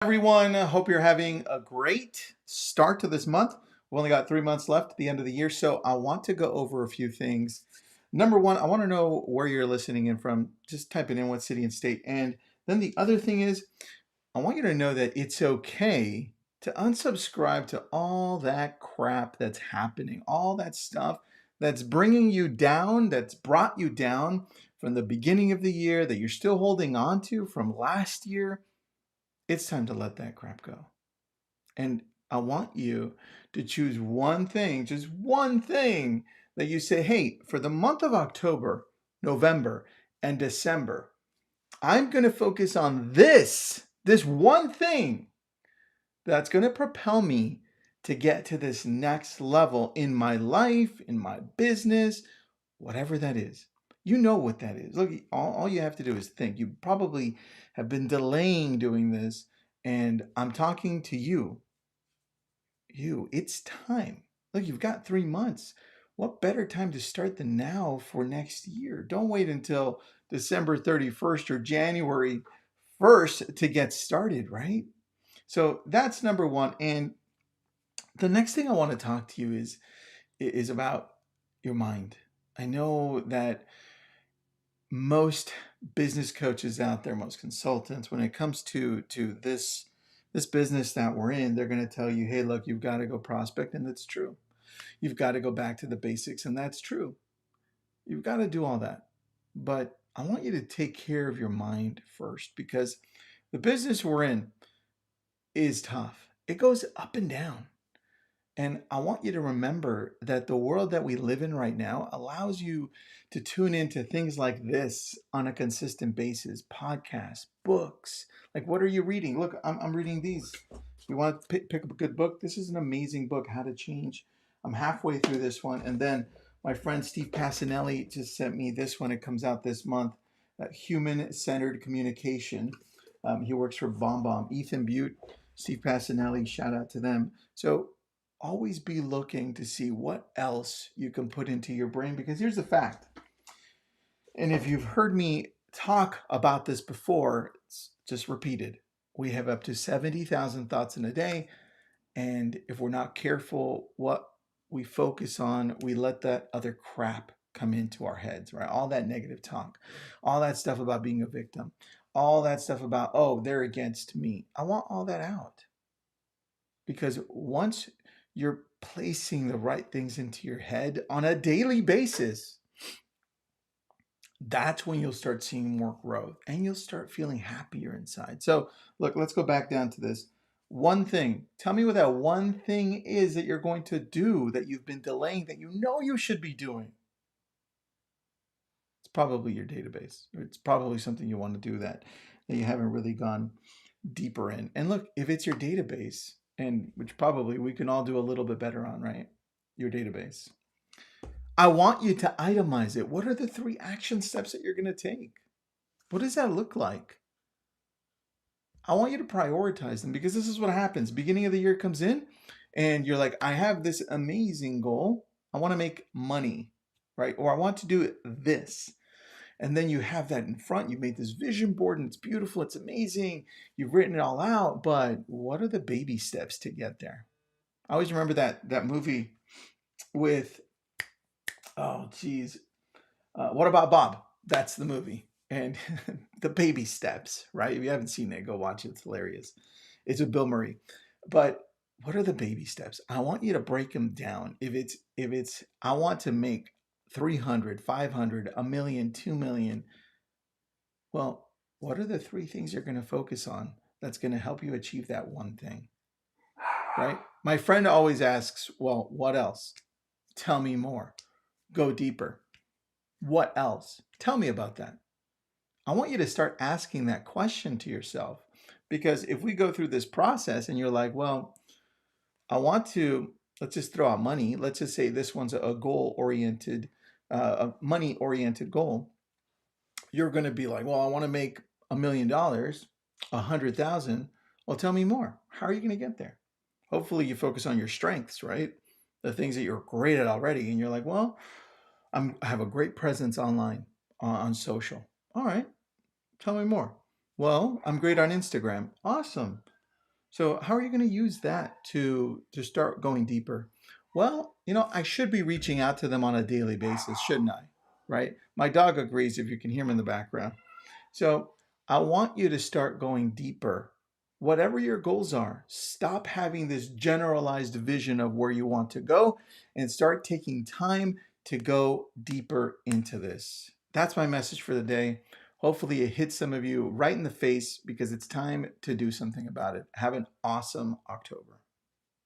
Everyone, hope you're having a great start to this month. We've only got 3 months left at the end of the year, so I want to go over a few things. Number one, I want to know where you're listening in from. Just type it in what city and state. And then the other thing is, I want you to know that it's okay to unsubscribe to all that crap that's happening, all that stuff that's bringing you down, that's brought you down from the beginning of the year, that you're still holding on to from last year. It's time to let that crap go. And I want you to choose one thing, just one thing that you say, hey, for the month of October, November, and December, I'm going to focus on this one thing that's going to propel me to get to this next level in my life, in my business, whatever that is. You know what that is. Look, all you have to do is think. You probably have been delaying doing this, and I'm talking to you. It's time. Look, you've got 3 months. What better time to start than now for next year? Don't wait until December 31st or January 1st to get started, right? So that's number one. And the next thing I want to talk to you is about your mind. I know that most business coaches out there, most consultants, when it comes to this business that we're in, they're going to tell you, hey, look, you've got to go prospect, and that's true. You've got to go back to the basics, and that's true. You've got to do all that. But I want you to take care of your mind first, because the business we're in is tough. It goes up and down. And I want you to remember that the world that we live in right now allows you to tune into things like this on a consistent basis, podcasts, books. Like, what are you reading? Look, I'm reading these. You want to pick up a good book? This is an amazing book, How to Change. I'm halfway through this one. And then my friend Steve Passanelli just sent me this one. It comes out this month, Human-Centered Communication. He works for BombBomb. Ethan Butte, Steve Passanelli, shout out to them. So always be looking to see what else you can put into your brain, because here's the fact. And if you've heard me talk about this before, it's just repeated. We have up to 70,000 thoughts in a day. And if we're not careful what we focus on, we let that other crap come into our heads, right? All that negative talk, all that stuff about being a victim, all that stuff about, oh, they're against me. I want all that out. Because once you're placing the right things into your head on a daily basis, that's when you'll start seeing more growth and you'll start feeling happier inside. So, look, let's go back down to this. One thing. Tell me what that one thing is that you're going to do that you've been delaying that you know you should be doing. It's probably your database. It's probably something you want to do that you haven't really gone deeper in. And look, if it's your database, and which probably we can all do a little bit better on, right? Your database. I want you to itemize it. What are the 3 action steps that you're going to take? What does that look like? I want you to prioritize them, because this is what happens. Beginning of the year comes in and you're like, I have this amazing goal. I want to make money, right? Or I want to do this. And then you have that in front. You made this vision board and it's beautiful. It's amazing. You've written it all out. But what are the baby steps to get there? I always remember that movie with, oh, geez. What About Bob? That's the movie. And the baby steps, right? If you haven't seen it, go watch it. It's hilarious. It's with Bill Murray. But what are the baby steps? I want you to break them down. If it's I want to make 300, 500, a million, 2 million. Well, what are the 3 things you're going to focus on that's going to help you achieve that one thing? Right? My friend always asks, well, what else? Tell me more. Go deeper. What else? Tell me about that. I want you to start asking that question to yourself, because if we go through this process and you're like, well, I want to, let's just throw out money. Let's just say this one's a goal oriented, a money oriented goal. You're going to be like, well, I want to make $1,000,000, 100,000. Well, tell me more. How are you going to get there? Hopefully you focus on your strengths, right? The things that you're great at already. And you're like, well, I have a great presence online, on social. All right. Tell me more. Well, I'm great on Instagram. Awesome. So how are you going to use that to start going deeper? Well, I should be reaching out to them on a daily basis, shouldn't I? Right? My dog agrees if you can hear him in the background. So I want you to start going deeper. Whatever your goals are, stop having this generalized vision of where you want to go and start taking time to go deeper into this. That's my message for the day. Hopefully, it hits some of you right in the face because it's time to do something about it. Have an awesome October.